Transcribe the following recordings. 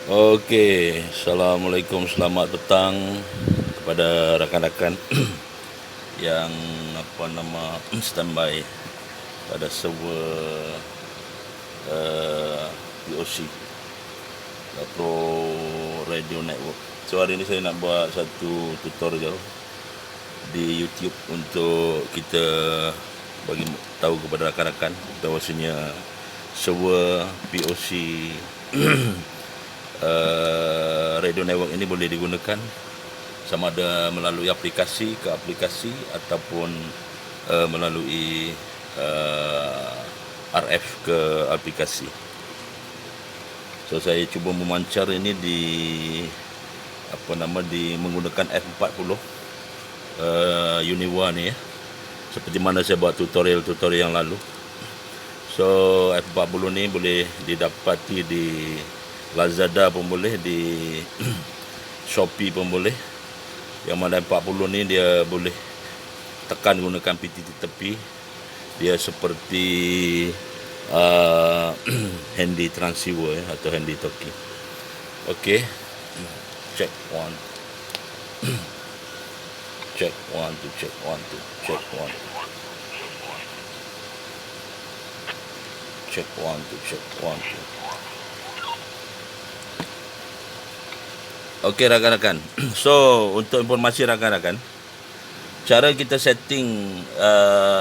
Oke, Assalamualaikum, selamat petang kepada rakan-rakan yang standby pada server POC Pro Radio Network. So hari ini saya nak buat satu tutorial di YouTube untuk kita bagi tahu kepada rakan-rakan bahawasanya server POC radio network ini boleh digunakan sama ada melalui aplikasi ke aplikasi ataupun melalui RF ke aplikasi. So saya cuba memancar ini di menggunakan F40 Uniwa ni ya. Seperti mana saya buat tutorial yang lalu. So F40 ni boleh didapati di Lazada pun boleh, di Shopee pun boleh. Yang mana 40 ni dia boleh tekan gunakan PTT tepi. Dia seperti handy transceiver ya, atau handy talkie. Okey. Check one. Check one, two, check one, two, check one. Check one, two, check one, two. Okey rakan-rakan. So untuk informasi rakan-rakan, cara kita setting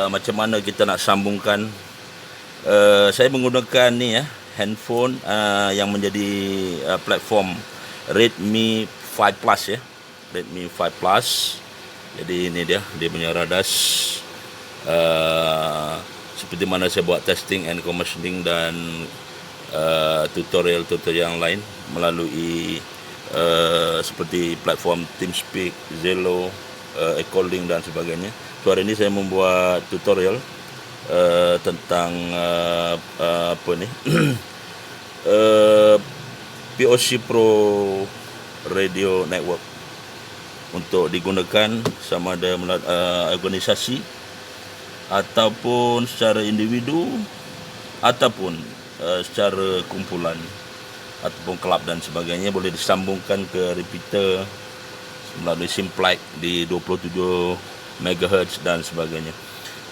macam mana kita nak sambungkan, saya menggunakan ni ya, handphone yang menjadi platform Redmi 5 Plus ya. Redmi 5 Plus. Jadi ini dia punya radas. Seperti mana saya buat testing and commissioning dan tutorial yang lain melalui seperti platform TeamSpeak, Zello, Ecolink dan sebagainya. So hari ini saya membuat tutorial tentang POC Pro Radio Network untuk digunakan sama ada organisasi ataupun secara individu ataupun secara kumpulan ataupun kelab dan sebagainya, boleh disambungkan ke repeater melalui simplex di 27 MHz dan sebagainya.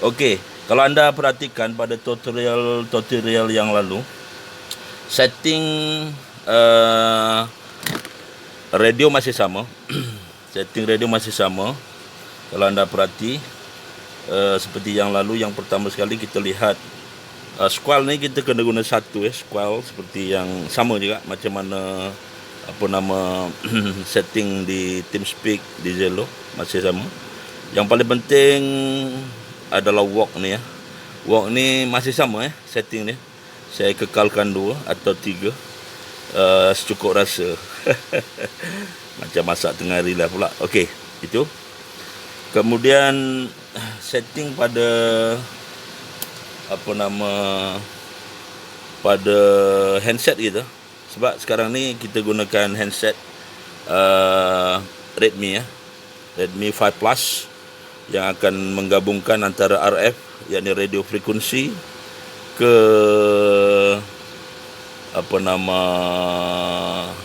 Okey, kalau anda perhatikan pada tutorial yang lalu, setting radio masih sama. Setting radio masih sama. Kalau anda perhati seperti yang lalu, yang pertama sekali kita lihat squall ni kita kena guna satu squall seperti yang sama juga macam mana setting di TeamSpeak, di Zello masih sama. Yang paling penting adalah walk ni ya. Walk ni masih sama setting ni. Saya kekalkan 2 atau 3 secukup rasa. Macam masak tengah hari lah pula. Okey, itu. Kemudian setting pada pada handset kita, sebab sekarang ni kita gunakan handset Redmi 5 Plus yang akan menggabungkan antara RF, yakni radio frekuensi, ke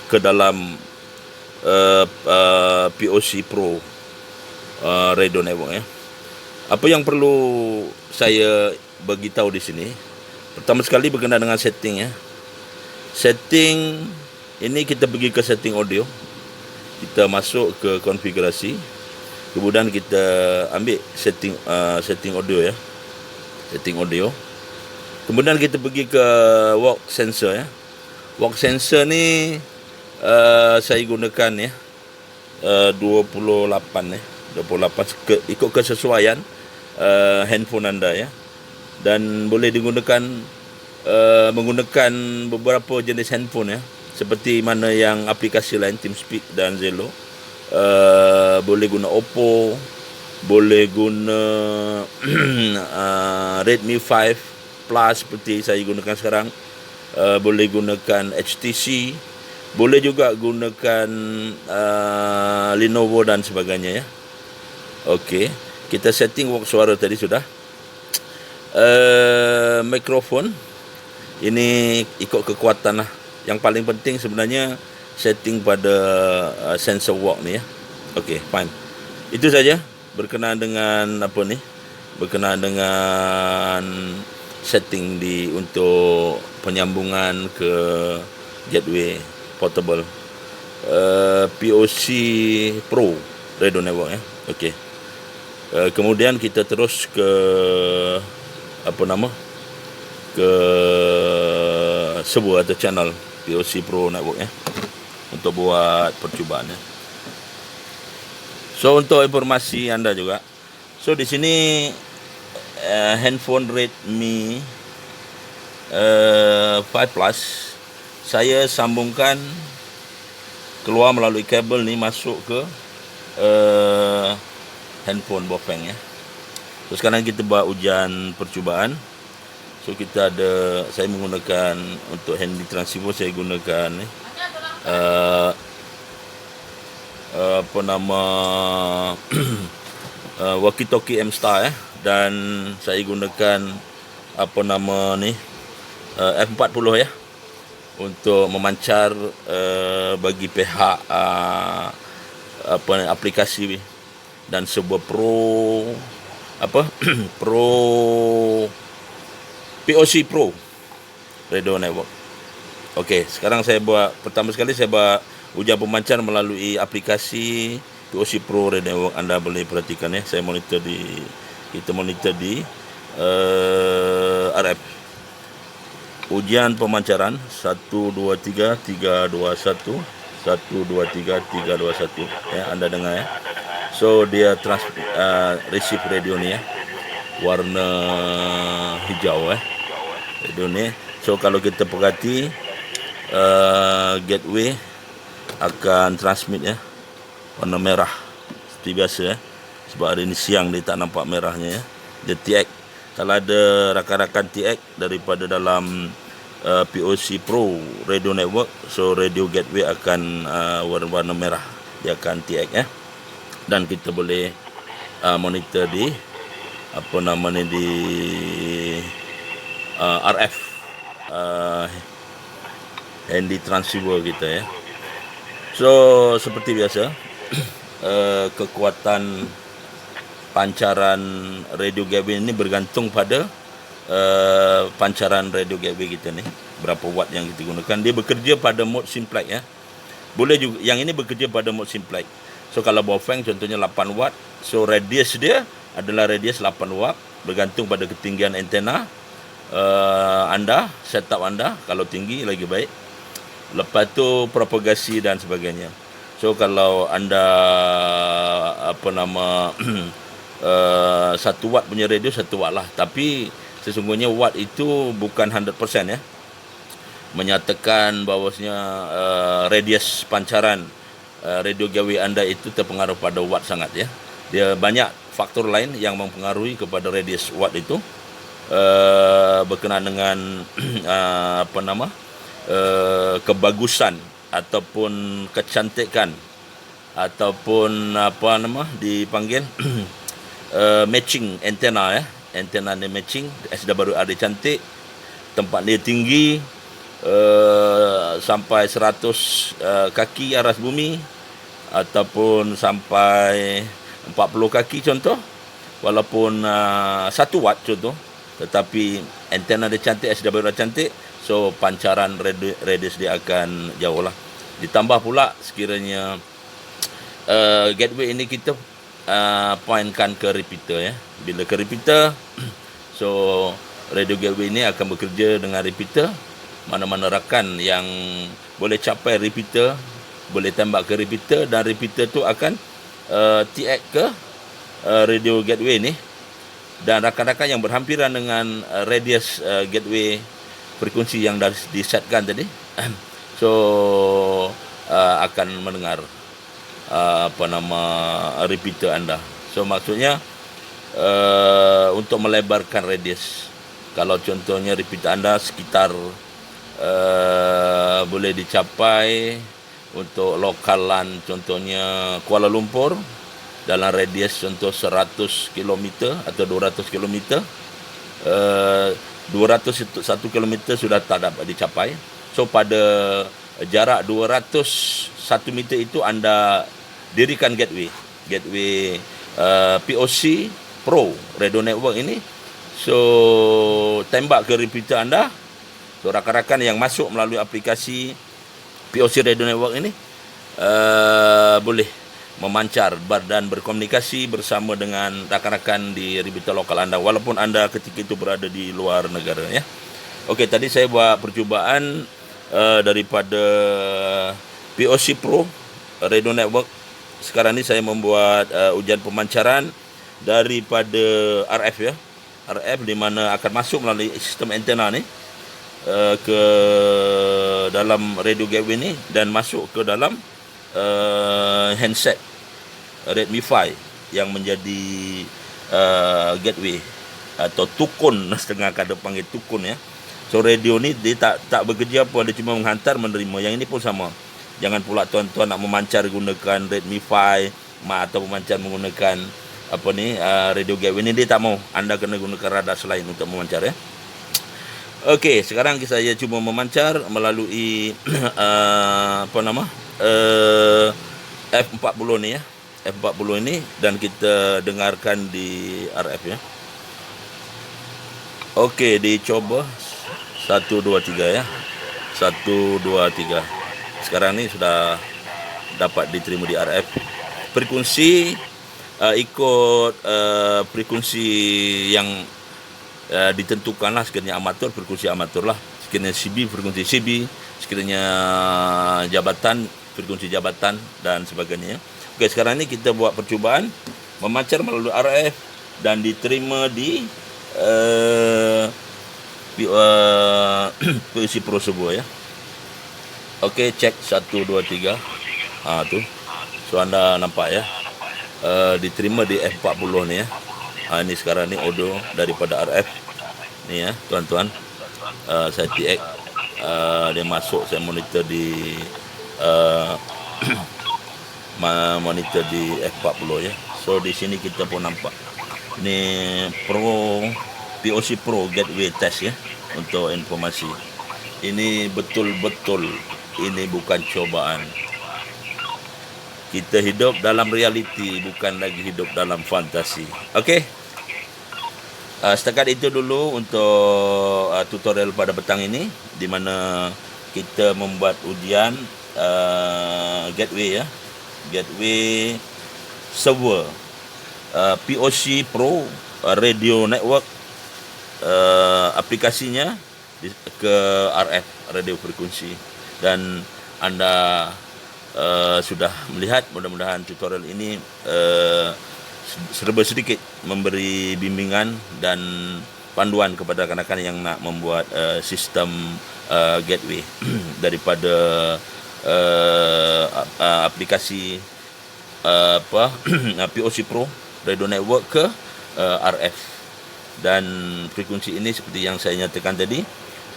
ke dalam POC Pro Radio Network ya. Apa yang perlu saya bagi tahu di sini, pertama sekali berkenaan dengan setting ya. Setting ini kita pergi ke setting audio, kita masuk ke konfigurasi, kemudian kita ambil setting audio ya, setting audio. Kemudian kita pergi ke walk sensor ya. Walk sensor ni saya gunakan ya 28 ikut kesesuaian handphone anda ya. Dan boleh digunakan menggunakan beberapa jenis handphone ya, seperti mana yang aplikasi lain TeamSpeak dan Zello. Boleh guna Oppo, boleh guna Redmi 5 Plus seperti saya gunakan sekarang, boleh gunakan HTC, boleh juga gunakan Lenovo dan sebagainya ya. Okey, kita setting walk suara tadi sudah. Mikrofon ini ikut kekuatan lah. Yang paling penting sebenarnya setting pada sensor walk ni ya. Okey, fine. Itu saja berkenaan dengan berkenaan dengan setting untuk penyambungan ke gateway portable POC Pro Radio Network ya. Okey. Kemudian kita terus ke ke sebuah atau channel POC Pro Network ya, untuk buat percubaan ya. So untuk informasi anda juga, so di sini handphone Redmi 5 Plus saya sambungkan keluar melalui kabel ni masuk ke handphone Bofeng ya. So sekarang kita buat ujian percubaan. So saya menggunakan untuk handy transceiver, saya gunakan walkie-talkie M-Star ya, dan saya gunakan F40 ya, untuk memancar bagi pihak aplikasi, dan sebuah POC Pro Radio Network. Okey, sekarang pertama sekali saya buat ujian pemancar melalui aplikasi POC Pro Radio Network. Anda boleh perhatikan ya, kita monitor di RF. Ujian pemancaran 1 2 3 3 2 1 1 2 3 3 2 1 ya, anda dengar ya. So dia receive radio ni ya, warna hijau radio ni. So kalau kita perhati gateway akan transmit ya, warna merah seperti biasa ya, sebab hari ni siang dia tak nampak merahnya ya. Dia TX. Kalau ada rakan-rakan TX daripada dalam POC Pro Radio Network, so radio gateway akan warna merah, dia akan TX ya. Dan kita boleh monitor di RF handy transceiver kita ya. So seperti biasa kekuatan pancaran radio gateway ini bergantung pada pancaran radio gateway kita ni, berapa watt yang kita gunakan. Dia bekerja pada mode simplex ya. Boleh juga yang ini bekerja pada mode simplex. So kalau Bofeng contohnya 8 watt, so radius dia adalah radius 8 watt, bergantung pada ketinggian antena setup anda. Kalau tinggi lagi baik. Lepas tu propagasi dan sebagainya. So kalau anda 1 watt punya radio, 1 watt lah. Tapi sesungguhnya watt itu bukan 100% ya. Menyatakan bahawasanya radius pancaran radio gateway anda itu terpengaruh pada watt sangat ya. Dia banyak faktor lain yang mempengaruhi kepada radius watt itu, berkenaan dengan kebagusan ataupun kecantikan ataupun dipanggil matching antena ya. Antena ni matching, SWR dia cantik, tempat dia tinggi, sampai 100 kaki aras bumi, ataupun sampai 40 kaki contoh, walaupun 1 watt contoh, tetapi antena dia cantik, SWR cantik, so pancaran radius dia akan jauh lah. Ditambah pula sekiranya gateway ini kita pointkan ke repeater ya. Bila ke repeater, so radio gateway ini akan bekerja dengan repeater. Mana-mana rakan yang boleh capai repeater, boleh tembak ke repeater, dan repeater tu akan TX ke radio gateway ni. Dan rakan-rakan yang berhampiran dengan radius gateway frekuensi yang dah disetkan tadi, so akan mendengar repeater anda. So maksudnya untuk melebarkan radius, kalau contohnya repeater anda sekitar boleh dicapai untuk lokalan contohnya Kuala Lumpur dalam radius contoh 100 km atau 200 km, 201 km sudah tak dapat dicapai. So pada jarak 201 meter itu anda dirikan gateway POC Pro Radio Network ini. So tembak ke repeater anda. So rakan-rakan yang masuk melalui aplikasi POC Radio Network ini boleh memancar dan berkomunikasi bersama dengan rakan-rakan di repeater lokal anda walaupun anda ketika itu berada di luar negara ya. Okey, tadi saya buat percubaan daripada POC Pro Radio Network. Sekarang ni saya membuat ujian pemancaran daripada RF ya. RF di mana akan masuk melalui sistem antena ni ke dalam radio gateway ni dan masuk ke dalam handset Redmi 5 yang menjadi gateway atau tukun, setengah kada panggil tukun ya. So radio ni dia tak bekerja pun, dia cuma menghantar menerima. Yang ini pun sama. Jangan pula tuan-tuan nak memancar gunakan Redmi 5 atau memancar menggunakan radio gateway ni, dia tak mau. Anda kena gunakan radar selain untuk memancar ya. Okey, sekarang saya cuba memancar melalui F40 ni ya. F40 ini dan kita dengarkan di RF ya. Okey, dicoba 1 2 3 ya. 1 2 3. Sekarang ni sudah dapat diterima di RF. Frekuensi ikut frekuensi yang ditentukanlah. Sekiranya amatur, frekuensi amatur lah. Sekiranya CB, frekuensi CB. Sekiranya jabatan, frekuensi jabatan dan sebagainya. Okey, sekarang ni kita buat percubaan memancar melalui RF dan diterima di POC Pro sebuah ya. Okey, cek 1 2 3. Tu. So anda nampak ya. Diterima di F40 ni ya. Ini sekarang ni audio daripada RF. Ni ya, tuan-tuan. Saya TX dia masuk, saya monitor di monitor di F40 ya. So di sini kita pun nampak. Ni POC Pro Gateway Test ya, untuk informasi. Ini betul-betul, ini bukan cobaan. Kita hidup dalam realiti, bukan lagi hidup dalam fantasi. Okey. Setakat itu dulu untuk tutorial pada petang ini, di mana kita membuat ujian gateway ya. Gateway server POC Pro Radio Network, aplikasinya ke RF, radio frekuensi. Dan anda sudah melihat, mudah-mudahan tutorial ini serba sedikit memberi bimbingan dan panduan kepada rakan-rakan yang nak membuat sistem gateway daripada aplikasi POC Pro Radio Network ke RF. Dan frekuensi ini seperti yang saya nyatakan tadi,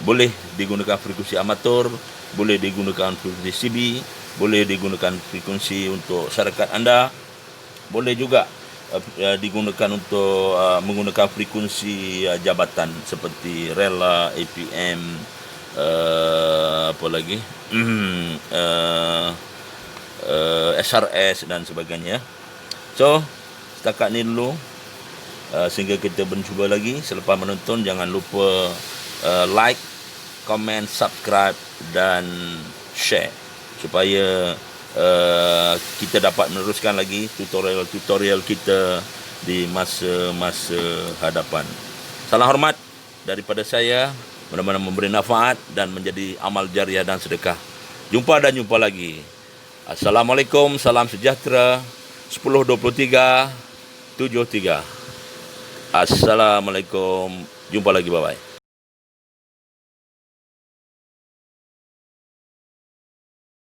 boleh digunakan frekuensi amatur, boleh digunakan frekuensi CB, boleh digunakan frekuensi untuk syarikat anda, boleh juga digunakan untuk menggunakan frekuensi jabatan seperti rela, APM, apa lagi, SRS dan sebagainya. So setakat ni dulu, sehingga kita mencuba lagi. Selepas menonton, jangan lupa like, komen, subscribe dan share supaya kita dapat meneruskan lagi tutorial-tutorial kita di masa-masa hadapan. Salam hormat daripada saya, mudah-mudahan memberi manfaat dan menjadi amal jariah dan sedekah. Jumpa dan jumpa lagi. Assalamualaikum, salam sejahtera. 1023 73. Assalamualaikum, jumpa lagi, bye-bye.